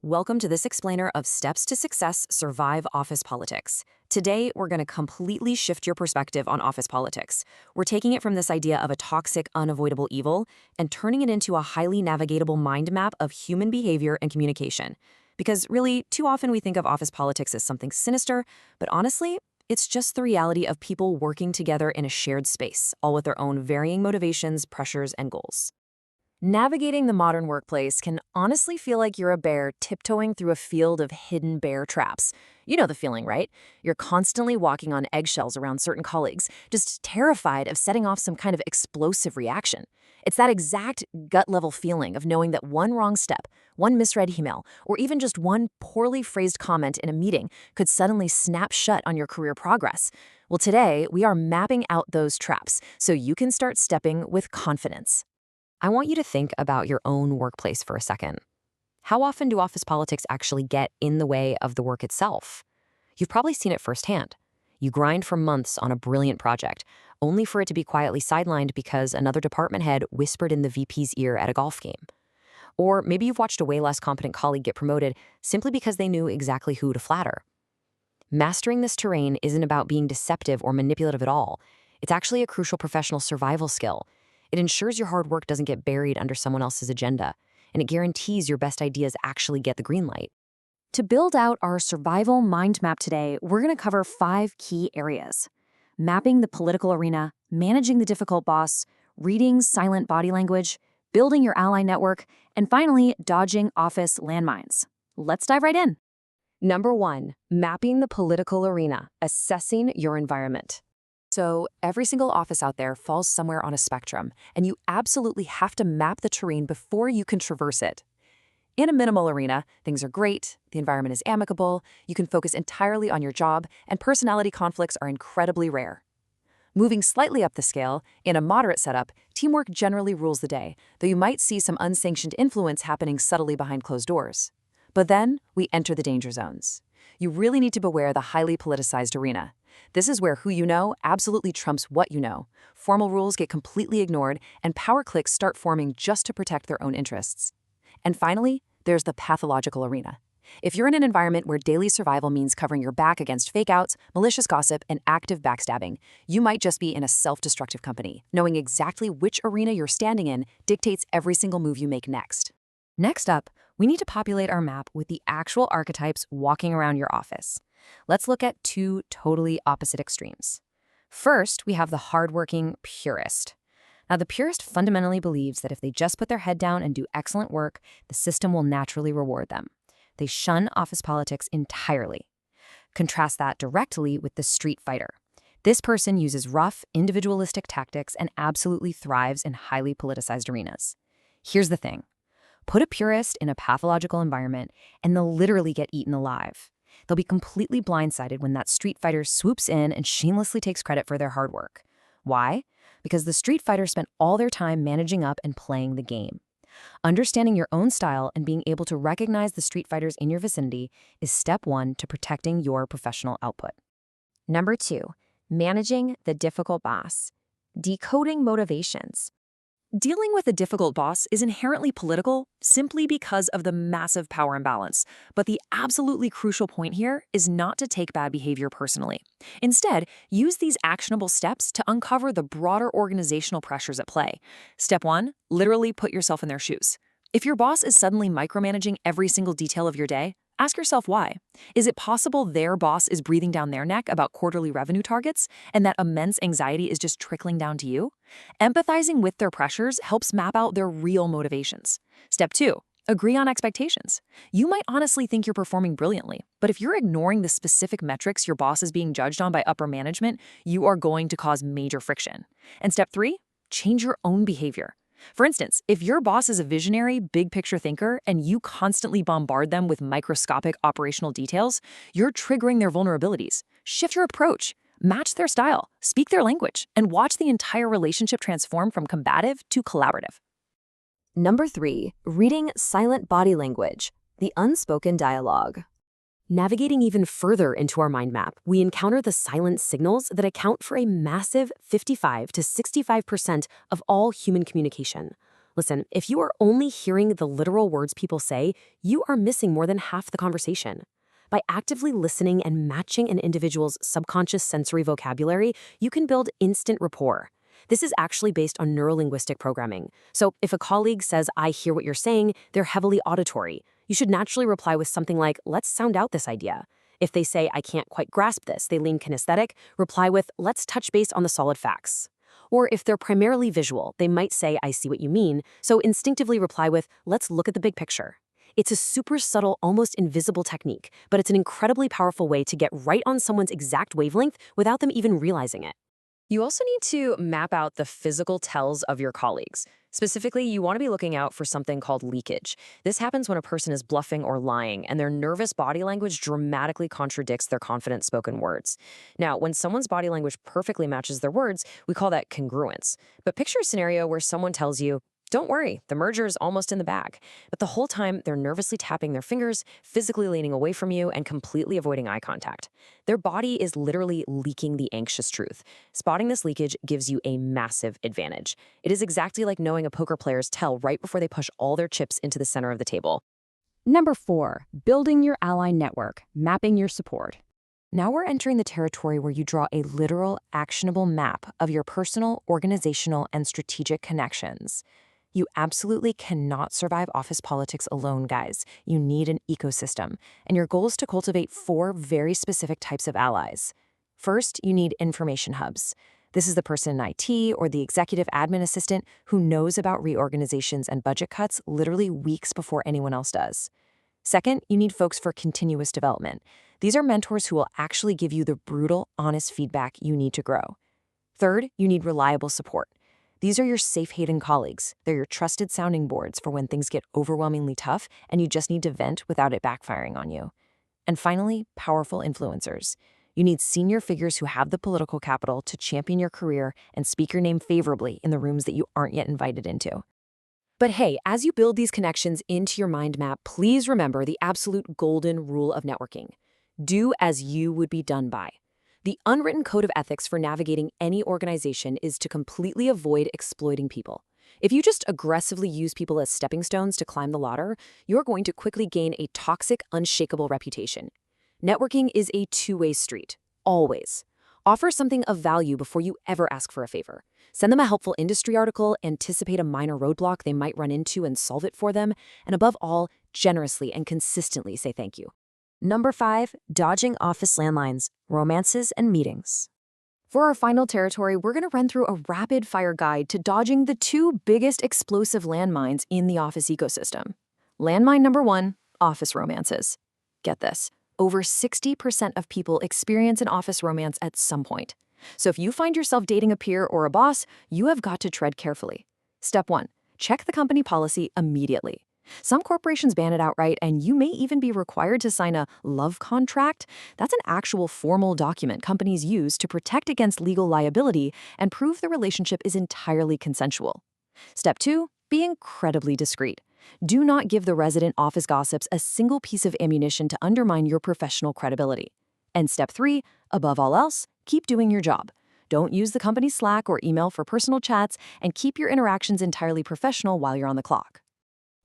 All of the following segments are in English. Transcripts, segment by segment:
Welcome to this explainer of Steps to Success Survive Office Politics. Today, we're going to completely shift your perspective on office politics. We're taking it from this idea of a toxic, unavoidable evil and turning it into a highly navigatable mind map of human behavior and communication. Because really, too often we think of office politics as something sinister, but honestly, it's just the reality of people working together in a shared space, all with their own varying motivations, pressures, and goals. Navigating the modern workplace can honestly feel like you're a bear tiptoeing through a field of hidden bear traps. You know the feeling, right? You're constantly walking on eggshells around certain colleagues, just terrified of setting off some kind of explosive reaction. It's that exact gut-level feeling of knowing that one wrong step, one misread email, or even just one poorly phrased comment in a meeting could suddenly snap shut on your career progress. Well, today, we are mapping out those traps so you can start stepping with confidence. I want you to think about your own workplace for a second. How often do office politics actually get in the way of the work itself? You've probably seen it firsthand. You grind for months on a brilliant project, only for it to be quietly sidelined because another department head whispered in the VP's ear at a golf game. Or maybe you've watched a way less competent colleague get promoted simply because they knew exactly who to flatter. Mastering this terrain isn't about being deceptive or manipulative at all. It's actually a crucial professional survival skill. It ensures your hard work doesn't get buried under someone else's agenda, and it guarantees your best ideas actually get the green light. To build out our survival mind map today, we're going to cover 5 key areas: mapping the political arena, managing the difficult boss, reading silent body language, building your ally network, and finally, dodging office landmines. Let's dive right in. Number 1, mapping the political arena, assessing your environment. So every single office out there falls somewhere on a spectrum, and you absolutely have to map the terrain before you can traverse it. In a minimal arena, things are great, the environment is amicable, you can focus entirely on your job, and personality conflicts are incredibly rare. Moving slightly up the scale, in a moderate setup, teamwork generally rules the day, though you might see some unsanctioned influence happening subtly behind closed doors. But then, we enter the danger zones. You really need to beware the highly politicized arena. This is where who you know absolutely trumps what you know. Formal rules get completely ignored, and power cliques start forming just to protect their own interests. And finally, there's the pathological arena. If you're in an environment where daily survival means covering your back against fake-outs, malicious gossip, and active backstabbing, you might just be in a self-destructive company. Knowing exactly which arena you're standing in dictates every single move you make next. Next up, we need to populate our map with the actual archetypes walking around your office. Let's look at 2 totally opposite extremes. First, we have the hardworking purist. Now, the purist fundamentally believes that if they just put their head down and do excellent work, the system will naturally reward them. They shun office politics entirely. Contrast that directly with the street fighter. This person uses rough, individualistic tactics and absolutely thrives in highly politicized arenas. Here's the thing. Put a purist in a pathological environment, and they'll literally get eaten alive. They'll be completely blindsided when that street fighter swoops in and shamelessly takes credit for their hard work. Why? Because the street fighter spent all their time managing up and playing the game. Understanding your own style and being able to recognize the street fighters in your vicinity is step 1 to protecting your professional output. Number 2, managing the difficult boss. Decoding motivations. Dealing with a difficult boss is inherently political simply because of the massive power imbalance. But the absolutely crucial point here is not to take bad behavior personally. Instead, use these actionable steps to uncover the broader organizational pressures at play. Step 1, literally put yourself in their shoes. If your boss is suddenly micromanaging every single detail of your day, ask yourself why. Is it possible their boss is breathing down their neck about quarterly revenue targets, and that immense anxiety is just trickling down to you? Empathizing with their pressures helps map out their real motivations. Step 2, agree on expectations. You might honestly think you're performing brilliantly, but if you're ignoring the specific metrics your boss is being judged on by upper management, you are going to cause major friction. And step 3, change your own behavior. For instance, if your boss is a visionary, big-picture thinker and you constantly bombard them with microscopic operational details, you're triggering their vulnerabilities. Shift your approach, match their style, speak their language, and watch the entire relationship transform from combative to collaborative. Number 3, reading silent body language, the unspoken dialogue. Navigating even further into our mind map, we encounter the silent signals that account for a massive 55 to 65% of all human communication. Listen, if you are only hearing the literal words people say, you are missing more than half the conversation. By actively listening and matching an individual's subconscious sensory vocabulary, you can build instant rapport. This is actually based on neurolinguistic programming. So if a colleague says, I hear what you're saying, they're heavily auditory. You should naturally reply with something like, let's sound out this idea. If they say, I can't quite grasp this, they lean kinesthetic, reply with, let's touch base on the solid facts. Or if they're primarily visual, they might say, I see what you mean, so instinctively reply with, let's look at the big picture. It's a super subtle, almost invisible technique, but it's an incredibly powerful way to get right on someone's exact wavelength without them even realizing it. You also need to map out the physical tells of your colleagues. Specifically, you want to be looking out for something called leakage. This happens when a person is bluffing or lying, and their nervous body language dramatically contradicts their confident spoken words. Now, when someone's body language perfectly matches their words, we call that congruence. But picture a scenario where someone tells you, don't worry, the merger is almost in the bag. But the whole time, they're nervously tapping their fingers, physically leaning away from you, and completely avoiding eye contact. Their body is literally leaking the anxious truth. Spotting this leakage gives you a massive advantage. It is exactly like knowing a poker player's tell right before they push all their chips into the center of the table. Number 4, building your ally network, mapping your support. Now we're entering the territory where you draw a literal, actionable map of your personal, organizational, and strategic connections. You absolutely cannot survive office politics alone, guys. You need an ecosystem, and your goal is to cultivate 4 very specific types of allies. First, you need information hubs. This is the person in IT or the executive admin assistant who knows about reorganizations and budget cuts literally weeks before anyone else does. Second, you need folks for continuous development. These are mentors who will actually give you the brutal, honest feedback you need to grow. Third, you need reliable support. These are your safe haven colleagues. They're your trusted sounding boards for when things get overwhelmingly tough and you just need to vent without it backfiring on you. And finally, powerful influencers. You need senior figures who have the political capital to champion your career and speak your name favorably in the rooms that you aren't yet invited into. But hey, as you build these connections into your mind map, please remember the absolute golden rule of networking. Do as you would be done by. The unwritten code of ethics for navigating any organization is to completely avoid exploiting people. If you just aggressively use people as stepping stones to climb the ladder, you're going to quickly gain a toxic, unshakable reputation. Networking is a two-way street, always. Offer something of value before you ever ask for a favor. Send them a helpful industry article, anticipate a minor roadblock they might run into and solve it for them, and above all, generously and consistently say thank you. Number 5, dodging office landlines, romances, and meetings. For our final territory, we're going to run through a rapid-fire guide to dodging the 2 biggest explosive landmines in the office ecosystem. Landmine number 1, office romances. Get this, over 60% of people experience an office romance at some point. So if you find yourself dating a peer or a boss, you have got to tread carefully. Step 1, check the company policy immediately. Some corporations ban it outright, and you may even be required to sign a love contract. That's an actual formal document companies use to protect against legal liability and prove the relationship is entirely consensual. Step 2, be incredibly discreet. Do not give the resident office gossips a single piece of ammunition to undermine your professional credibility. And step 3, above all else, keep doing your job. Don't use the company's Slack or email for personal chats, and keep your interactions entirely professional while you're on the clock.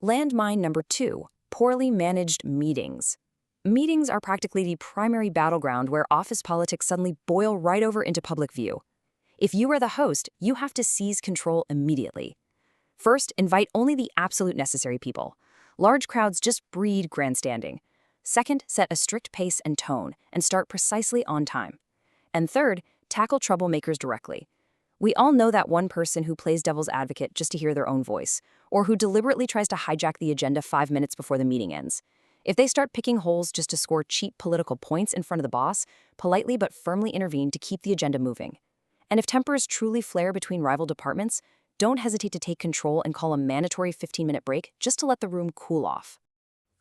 Landmine number 2, poorly managed meetings. Meetings are practically the primary battleground where office politics suddenly boil right over into public view. If you are the host, you have to seize control immediately. First, invite only the absolute necessary people. Large crowds just breed grandstanding. Second, set a strict pace and tone, and start precisely on time. And third, tackle troublemakers directly. We all know that one person who plays devil's advocate just to hear their own voice, or who deliberately tries to hijack the agenda 5 minutes before the meeting ends. If they start picking holes just to score cheap political points in front of the boss, politely but firmly intervene to keep the agenda moving. And if tempers truly flare between rival departments, don't hesitate to take control and call a mandatory 15-minute break just to let the room cool off.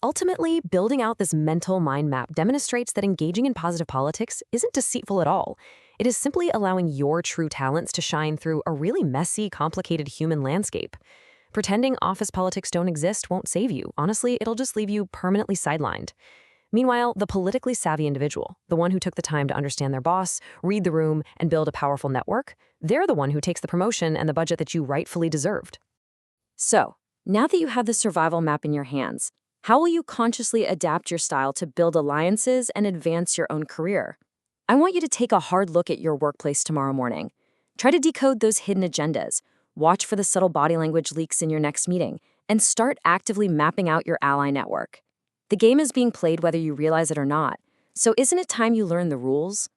Ultimately, building out this mental mind map demonstrates that engaging in positive politics isn't deceitful at all. It is simply allowing your true talents to shine through a really messy, complicated human landscape. Pretending office politics don't exist won't save you. Honestly, it'll just leave you permanently sidelined. Meanwhile, the politically savvy individual, the one who took the time to understand their boss, read the room, and build a powerful network, they're the one who takes the promotion and the budget that you rightfully deserved. So, now that you have the survival map in your hands, how will you consciously adapt your style to build alliances and advance your own career? I want you to take a hard look at your workplace tomorrow morning. Try to decode those hidden agendas, watch for the subtle body language leaks in your next meeting, and start actively mapping out your ally network. The game is being played whether you realize it or not, so isn't it time you learn the rules?